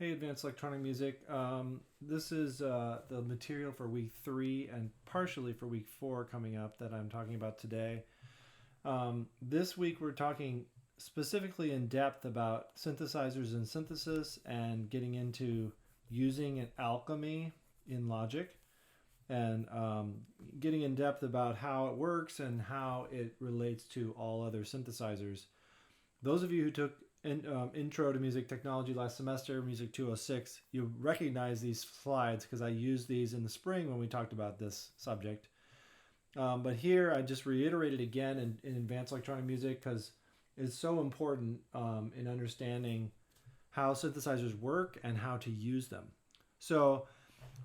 Hey, Advanced Electronic Music. This is the material for week 3 and partially for week 4 coming up that I'm talking about today. This week we're talking specifically in depth about synthesizers and synthesis and getting into using an alchemy in Logic and getting in depth about how it works and how it relates to all other synthesizers. Those of you who took Intro to Music Technology last semester, Music 206, you recognize these slides because I used these in the spring when we talked about this subject. But here I just reiterate it again in Advanced Electronic Music because it's so important in understanding how synthesizers work and how to use them. So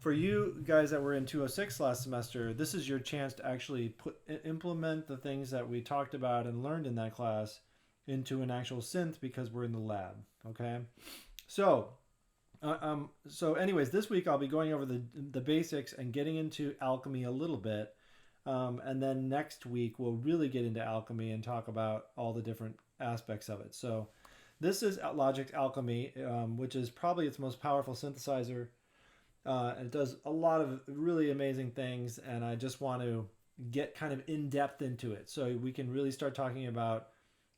for you guys that were in 206 last semester, this is your chance to actually implement the things that we talked about and learned in that class into an actual synth because we're in the lab. Okay, so anyways, this week I'll be going over the basics and getting into alchemy a little bit, and then next week we'll really get into alchemy and talk about all the different aspects of it. So this is Logic's Alchemy, which is probably its most powerful synthesizer. And it does a lot of really amazing things, and I just want to get kind of in depth into it so we can really start talking about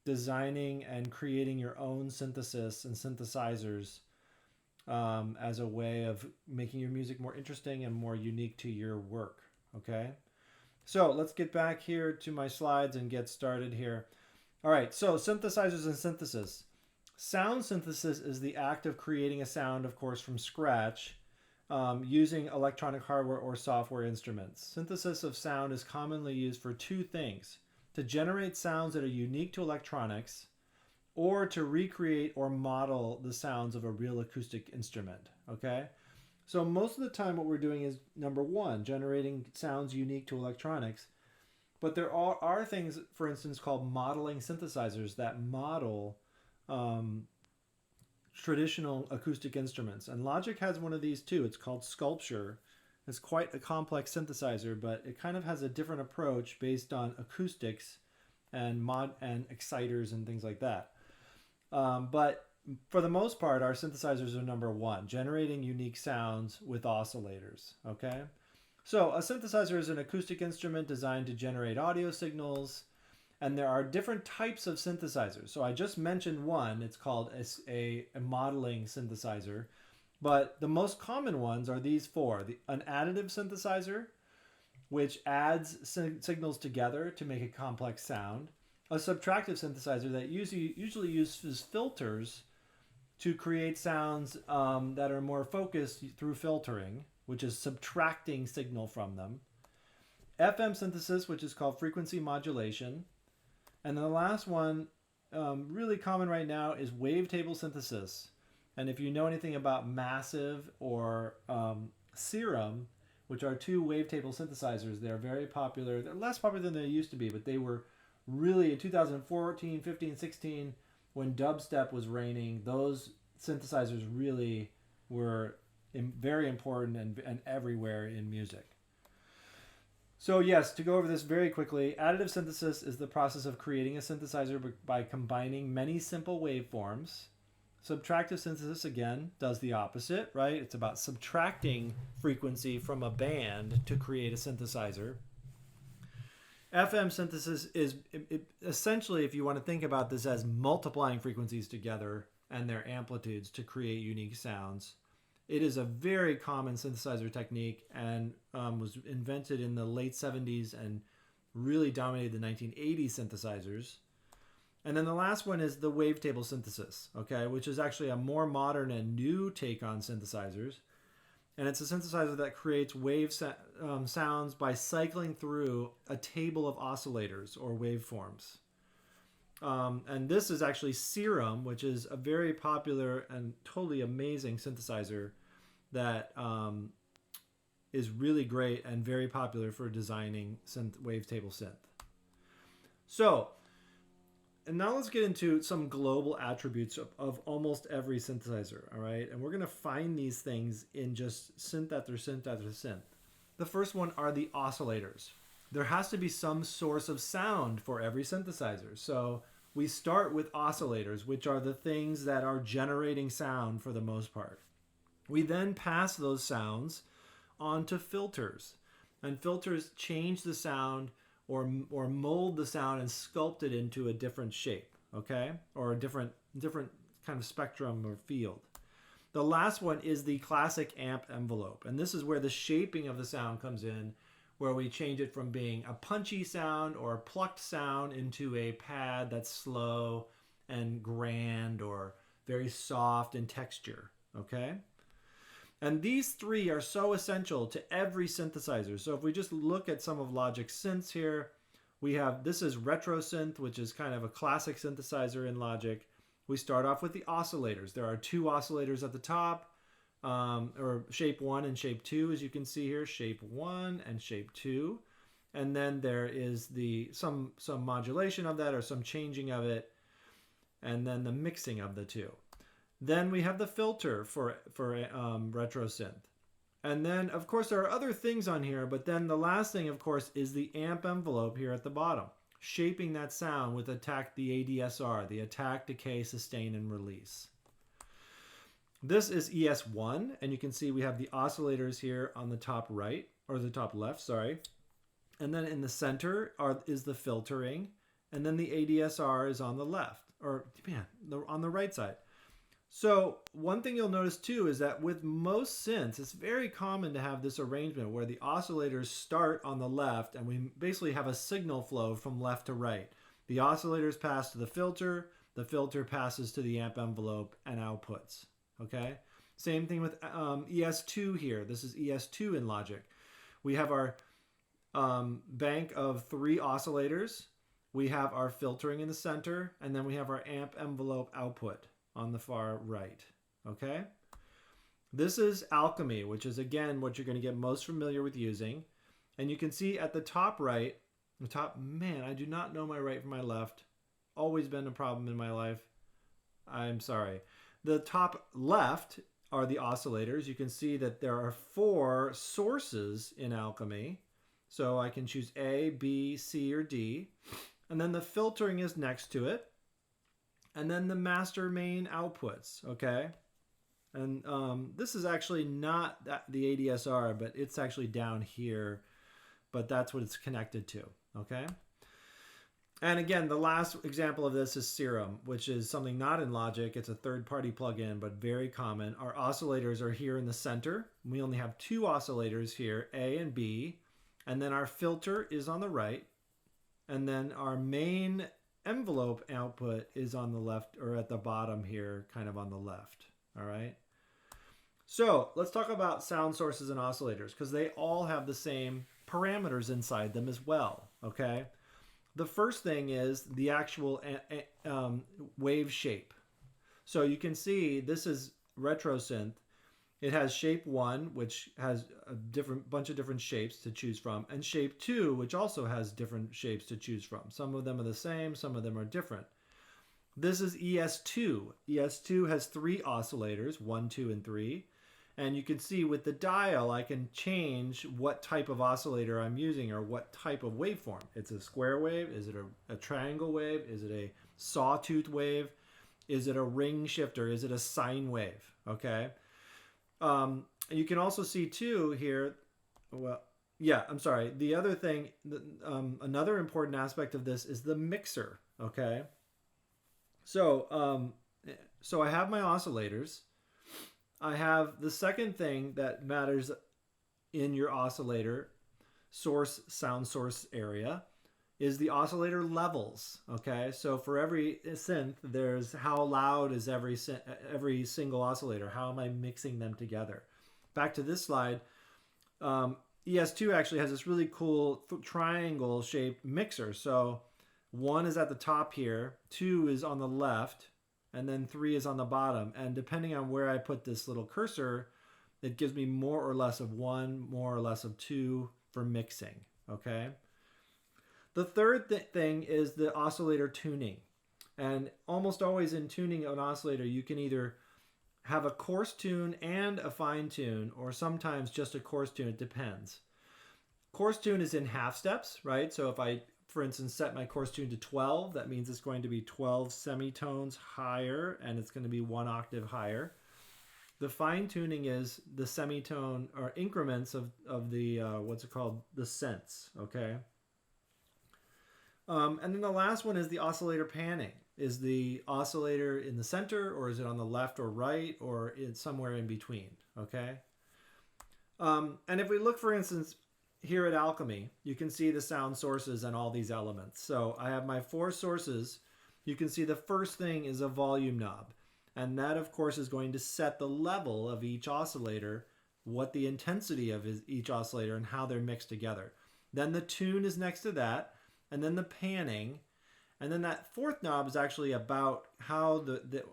designing and creating your own synthesis and synthesizers as a way of making your music more interesting and more unique to your work. Okay, so let's get back here to my slides and get started here. All right, so synthesizers and synthesis. Sound synthesis is the act of creating a sound, of course, from scratch using electronic hardware or software instruments. Synthesis of sound is commonly used for two things: to generate sounds that are unique to electronics, or to recreate or model the sounds of a real acoustic instrument. Okay, so most of the time what we're doing is, number one, generating sounds unique to electronics, but there are things, for instance, called modeling synthesizers that model traditional acoustic instruments, and Logic has one of these too. It's called Sculpture. It's quite a complex synthesizer, but it kind of has a different approach based on acoustics and exciters and things like that. But for the most part, our synthesizers are number one, generating unique sounds with oscillators. Okay, so a synthesizer is an acoustic instrument designed to generate audio signals, and there are different types of synthesizers. So I just mentioned one. It's called a modeling synthesizer. But the most common ones are these four. An additive synthesizer, which adds signals together to make a complex sound. A subtractive synthesizer that usually uses filters to create sounds that are more focused through filtering, which is subtracting signal from them. FM synthesis, which is called frequency modulation. And then the last one, really common right now, is wavetable synthesis. And if you know anything about Massive or Serum, which are two wavetable synthesizers, they're very popular. They're less popular than they used to be, but they were really in 2014, 15, 16, when dubstep was reigning, those synthesizers really were very important and everywhere in music. So yes, to go over this very quickly, additive synthesis is the process of creating a synthesizer by combining many simple waveforms. Subtractive synthesis, again, does the opposite, right? It's about subtracting frequency from a band to create a synthesizer. FM synthesis is essentially, if you want to think about this as multiplying frequencies together and their amplitudes to create unique sounds. It is a very common synthesizer technique and was invented in the late 70s and really dominated the 1980s synthesizers. And then the last one is the wavetable synthesis, okay, which is actually a more modern and new take on synthesizers. And it's a synthesizer that creates wave sounds by cycling through a table of oscillators or waveforms. And this is actually Serum, which is a very popular and totally amazing synthesizer that is really great and very popular for designing wavetable synth. So, and now let's get into some global attributes of almost every synthesizer, all right? And we're going to find these things in just synth after synth after synth. The first one are the oscillators. There has to be some source of sound for every synthesizer. So we start with oscillators, which are the things that are generating sound for the most part. We then pass those sounds onto filters, and filters change the sound or mold the sound and sculpt it into a different shape, okay, or a different kind of spectrum or field. The last one is the classic amp envelope, and this is where the shaping of the sound comes in, where we change it from being a punchy sound or a plucked sound into a pad that's slow and grand or very soft in texture, okay? And these three are so essential to every synthesizer. So if we just look at some of Logic's synths here, we have, this is retro synth, which is kind of a classic synthesizer in Logic. We start off with the oscillators. There are two oscillators at the top, or shape 1 and shape 2, as you can see here, shape 1 and shape 2. And then there is some modulation of that or some changing of it, and then the mixing of the two. Then we have the filter for retro synth. And then, of course, there are other things on here, but then the last thing, of course, is the amp envelope here at the bottom, shaping that sound with the ADSR, the attack, decay, sustain, and release. This is ES1, and you can see we have the oscillators here on the top right, or the top left, sorry. And then in the center is the filtering, and then the ADSR is on the left, or on the right side. So one thing you'll notice too is that with most synths, it's very common to have this arrangement where the oscillators start on the left and we basically have a signal flow from left to right. The oscillators pass to the filter passes to the amp envelope and outputs, okay? Same thing with ES2 here. This is ES2 in Logic. We have our bank of 3 oscillators. We have our filtering in the center, and then we have our amp envelope output on the far right, okay? This is Alchemy, which is, again, what you're going to get most familiar with using. And you can see at the top right, man, I do not know my right from my left. Always been a problem in my life. I'm sorry. The top left are the oscillators. You can see that there are 4 sources in Alchemy. So I can choose A, B, C, or D. And then the filtering is next to it. And then the master main outputs, okay? And this is actually not the ADSR, but it's actually down here. But that's what it's connected to, okay? And again, the last example of this is Serum, which is something not in Logic. It's a third-party plugin, but very common. Our oscillators are here in the center. We only have 2 oscillators here, A and B. And then our filter is on the right. And then our main envelope output is on the left, or at the bottom here, kind of on the left, all right? So let's talk about sound sources and oscillators, because they all have the same parameters inside them as well, okay? The first thing is the actual wave shape. So you can see this is retro synth. It has shape 1, which has a bunch of different shapes to choose from, and shape 2, which also has different shapes to choose from. Some of them are the same, some of them are different. This is ES2. ES2 has 3 oscillators, 1, 2, and 3. And you can see with the dial, I can change what type of oscillator I'm using or what type of waveform. It's a square wave, is it a triangle wave, is it a sawtooth wave, is it a ring shifter, is it a sine wave, okay? You can also see too here, well, yeah, I'm sorry. The other thing, another important aspect of this is the mixer, okay? So I have my oscillators. I have the second thing that matters in your oscillator sound source area is the oscillator levels, okay? So for every synth, there's how loud is every single oscillator. How am I mixing them together? Back to this slide, ES2 actually has this really cool triangle-shaped mixer. So 1 is at the top here, 2 is on the left, and then 3 is on the bottom. And depending on where I put this little cursor, it gives me more or less of 1, more or less of 2 for mixing, okay? The third thing is the oscillator tuning. And almost always in tuning an oscillator, you can either have a coarse tune and a fine tune, or sometimes just a coarse tune, it depends. Coarse tune is in half steps, right? So if I for instance, set my coarse tune to 12, that means it's going to be 12 semitones higher, and it's going to be 1 octave higher. The fine tuning is the semitone or increments of the, what's it called? The cents, okay? And then the last one is the oscillator panning. Is the oscillator in the center, or is it on the left or right, or it's somewhere in between, okay? And if we look, for instance, here at Alchemy, you can see the sound sources and all these elements. So I have my 4 sources. You can see the first thing is a volume knob. And that, of course, is going to set the level of each oscillator, what the intensity of each oscillator, and how they're mixed together. Then the tune is next to that, and then the panning. And then that 4th knob is actually about how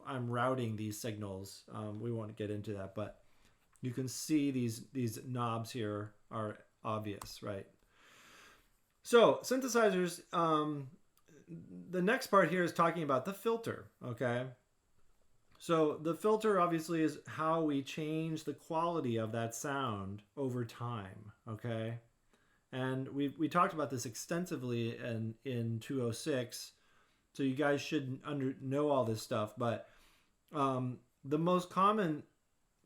I'm routing these signals. We won't get into that, but you can see these knobs here are obvious, right? So synthesizers, the next part here is talking about the filter, okay? So the filter obviously is how we change the quality of that sound over time, okay? And we talked about this extensively in 206, so you guys should know all this stuff, but the most common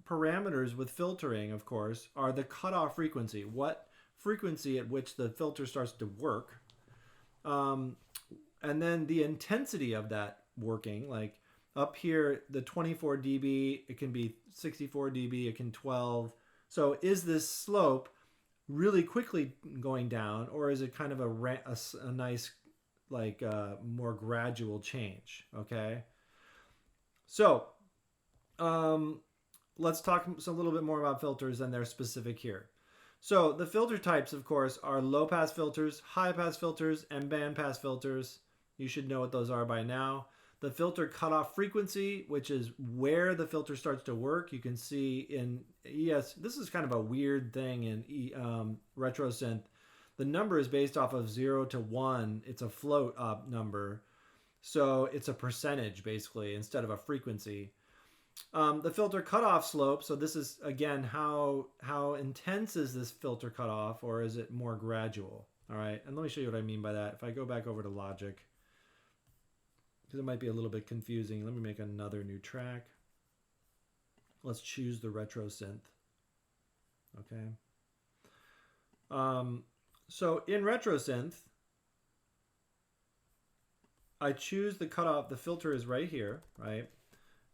parameters with filtering, of course, are the cutoff frequency, what frequency at which the filter starts to work, and then the intensity of that working, like up here, the 24 dB, it can be 64 dB, it can 12. So is this slope really quickly going down, or is it kind of a nice, like more gradual change, okay? So let's talk a little bit more about filters, and they're specific here. So the filter types, of course, are low-pass filters, high-pass filters, and band-pass filters. You should know what those are by now. The filter cutoff frequency, which is where the filter starts to work. You can see in ES, this is kind of a weird thing in retro synth. The number is based off of 0 to 1. It's a float up number. So it's a percentage, basically, instead of a frequency. The filter cutoff slope, so this is, again, how intense is this filter cutoff, or is it more gradual? All right, and let me show you what I mean by that. If I go back over to Logic, because it might be a little bit confusing. Let me make another new track. Let's choose the retro synth. Okay. So in retro synth, I choose the cutoff. The filter is right here, right?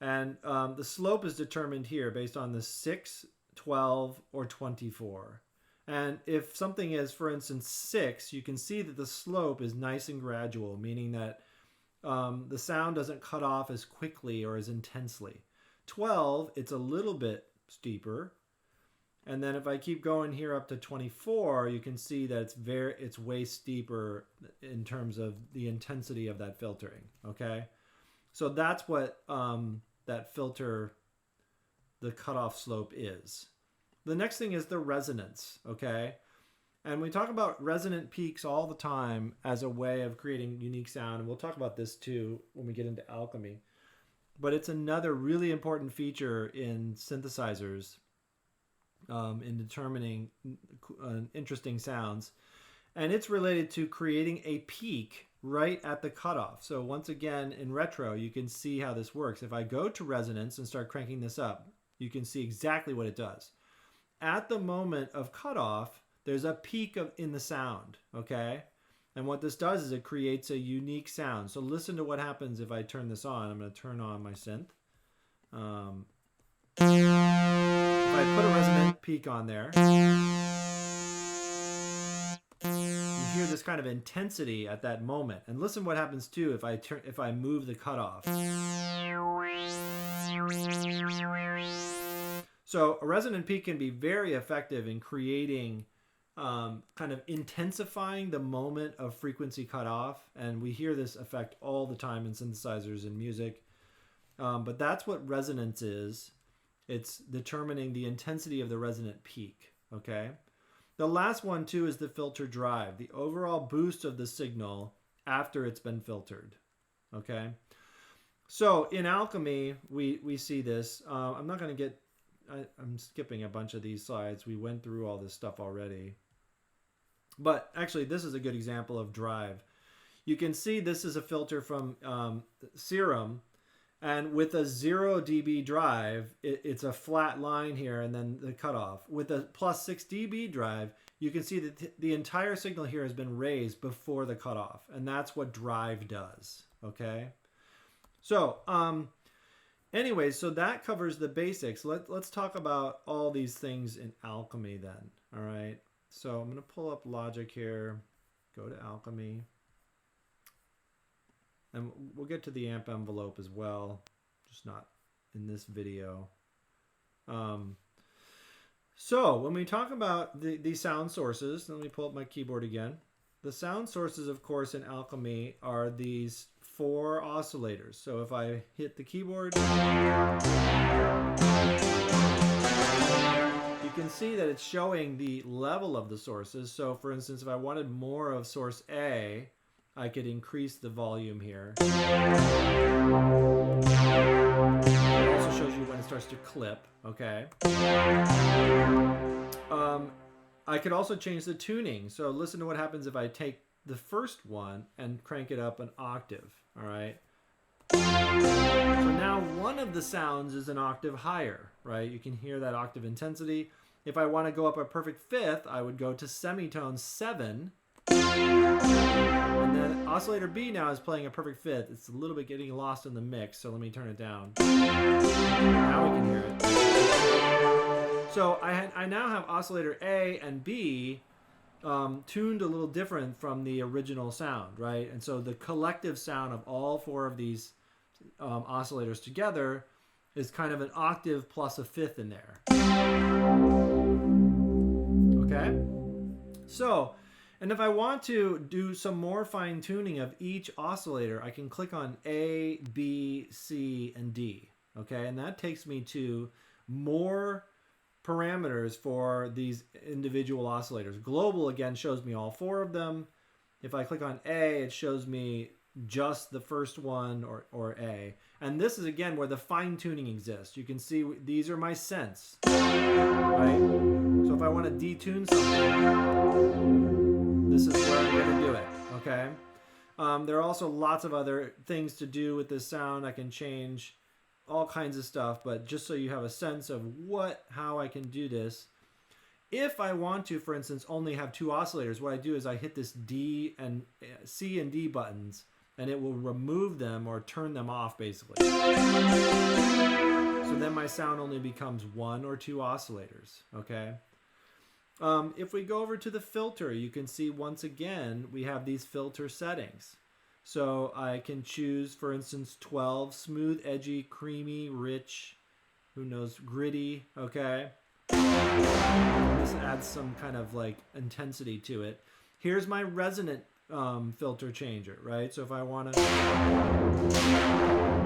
And the slope is determined here based on the 6, 12, or 24. And if something is, for instance, 6, you can see that the slope is nice and gradual, meaning that the sound doesn't cut off as quickly or as intensely. 12, it's a little bit steeper. And then if I keep going here up to 24, you can see that it's way steeper in terms of the intensity of that filtering, okay? So that's what that filter, the cutoff slope is. The next thing is the resonance, okay? And we talk about resonant peaks all the time as a way of creating unique sound. And we'll talk about this too when we get into Alchemy. But it's another really important feature in synthesizers in determining interesting sounds. And it's related to creating a peak right at the cutoff. So once again, in retro, you can see how this works. If I go to resonance and start cranking this up, you can see exactly what it does. At the moment of cutoff, there's a peak in the sound, okay? And what this does is it creates a unique sound. So listen to what happens if I turn this on. I'm going to turn on my synth. If I put a resonant peak on there, you hear this kind of intensity at that moment. And listen what happens too if I move the cutoff. So a resonant peak can be very effective in creating kind of intensifying the moment of frequency cutoff, and we hear this effect all the time in synthesizers and music. But that's what resonance is. It's determining the intensity of the resonant peak, okay? The last one too is the filter drive, the overall boost of the signal after it's been filtered, okay? So in Alchemy, we see this. I'm not going to get, I'm skipping a bunch of these slides. We went through all this stuff already. But actually, this is a good example of drive. You can see this is a filter from Serum, and with a 0 dB drive, it's a flat line here and then the cutoff. With a plus 6 dB drive, you can see that the entire signal here has been raised before the cutoff, and that's what drive does, okay? So, anyway, so that covers the basics. Let's talk about all these things in Alchemy then, all right? So I'm going to pull up Logic here, go to Alchemy, and we'll get to the amp envelope as well, just not in this video. So when we talk about the sound sources, let me pull up my keyboard again. The sound sources, of course, in Alchemy are these 4 oscillators. So if I hit the keyboard, you can see that it's showing the level of the sources. So for instance, if I wanted more of source A, I could increase the volume here. It also shows you when it starts to clip, okay? I could also change the tuning. So listen to what happens if I take the first one and crank it up an octave, all right? So now one of the sounds is an octave higher, right? You can hear that octave intensity. If I want to go up a perfect fifth, I would go to semitone 7. And then oscillator B now is playing a perfect fifth. It's a little bit getting lost in the mix, so let me turn it down. Now we can hear it. So I now have oscillator A and B tuned a little different from the original sound, right? And so the collective sound of all 4 of these oscillators together is kind of an octave plus a fifth in there. Okay? So, and if I want to do some more fine tuning of each oscillator, I can click on A, B, C, and D. Okay? And that takes me to more parameters for these individual oscillators. Global, again, shows me all 4 of them. If I click on A, it shows me just the first one, or A. And this is, again, where the fine-tuning exists. You can see these are my cents, right? So if I want to detune something, this is where I'm going to do it, okay? There are also lots of other things to do with this sound. I can change all kinds of stuff, but just so you have a sense of how I can do this. If I want to, for instance, only have 2 oscillators, what I do is I hit this D and C and D buttons, and it will remove them or turn them off, basically. So then my sound only becomes 1 or 2 oscillators, okay? If we go over to the filter, you can see once again, we have these filter settings. So I can choose, for instance, 12, smooth, edgy, creamy, rich, who knows, gritty, okay? This adds some kind of like intensity to it. Here's my resonant filter changer, right? So if I want to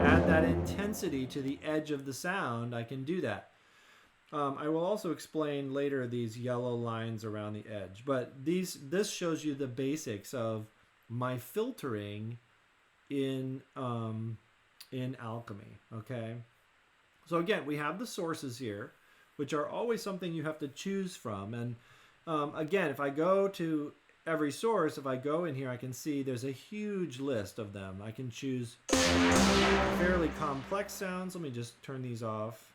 add that intensity to the edge of the sound, I can do that. I will also explain later these yellow lines around the edge, but this shows you the basics of my filtering in Alchemy, okay? So again, we have the sources here, which are always something you have to choose from. And again, if I go to every source, if I go in here, I can see there's a huge list of them. I can choose fairly complex sounds. Let me just turn these off.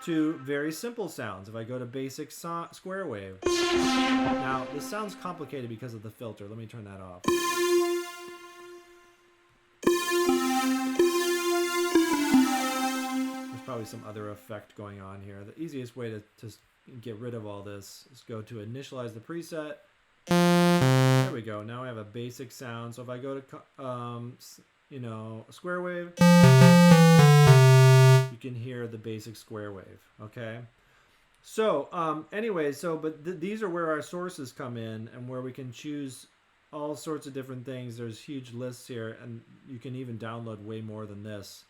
To very simple sounds. If I go to basic square wave. Now, this sounds complicated because of the filter. Let me turn that off. There's probably some other effect going on here. The easiest way to get rid of all this is go to initialize the preset. There we go. Now I have a basic sound. So if I go to, square wave, you can hear the basic square wave, okay? So, these are where our sources come in and where we can choose all sorts of different things. There's huge lists here, and you can even download way more than this.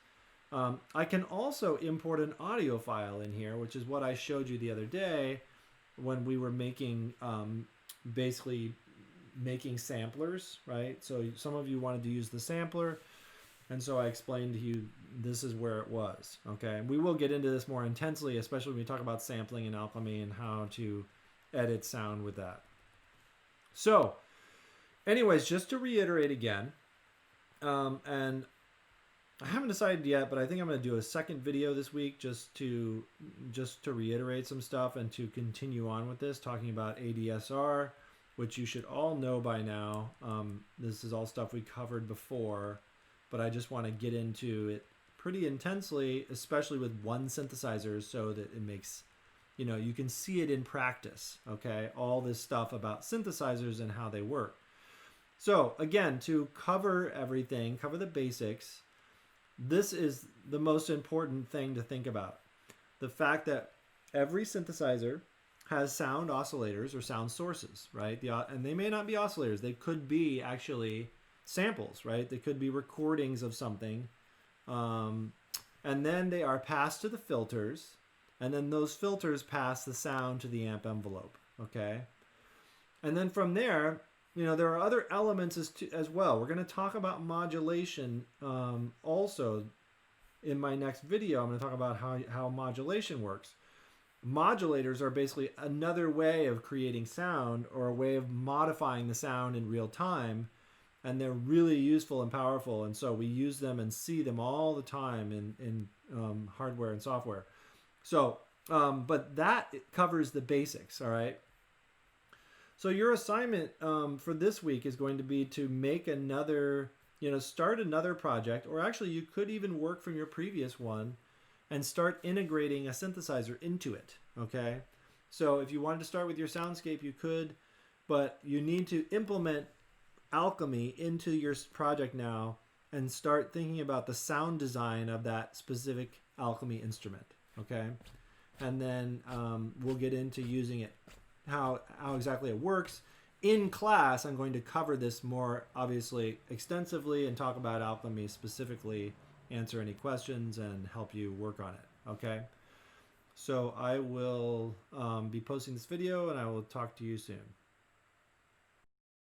I can also import an audio file in here, which is what I showed you the other day when we were making, basically making samplers, right? So some of you wanted to use the sampler, and so I explained to you this is where it was, okay? And we will get into this more intensely, especially when we talk about sampling in Alchemy and how to edit sound with that. So anyways, just to reiterate again, and I haven't decided yet, but I think I'm going to do a second video this week just to reiterate some stuff and to continue on with this, talking about ADSR, which you should all know by now. This is all stuff we covered before, but I just want to get into it pretty intensely, especially with one synthesizer, so that it makes, you can see it in practice, okay? All this stuff about synthesizers and how they work. So again, to cover everything, cover the basics, this is the most important thing to think about. The fact that every synthesizer has sound oscillators or sound sources, right? And they may not be oscillators. They could be actually samples, right? They could be recordings of something. And then they are passed to the filters. And then those filters pass the sound to the amp envelope, okay? And then from there, there are other elements as well. We're going to talk about modulation also in my next video. I'm going to talk about how modulation works. Modulators are basically another way of creating sound, or a way of modifying the sound in real time. And they're really useful and powerful. And so we use them and see them all the time in hardware and software. So, but that covers the basics, all right? So your assignment for this week is going to be to make another, start another project, or actually you could even work from your previous one and start integrating a synthesizer into it, okay? So if you wanted to start with your soundscape, you could, but you need to implement Alchemy into your project now and start thinking about the sound design of that specific Alchemy instrument, okay? And then we'll get into using it, how exactly it works. In class, I'm going to cover this more, obviously, extensively and talk about Alchemy specifically, answer any questions, and help you work on it, okay? So I will be posting this video, and I will talk to you soon.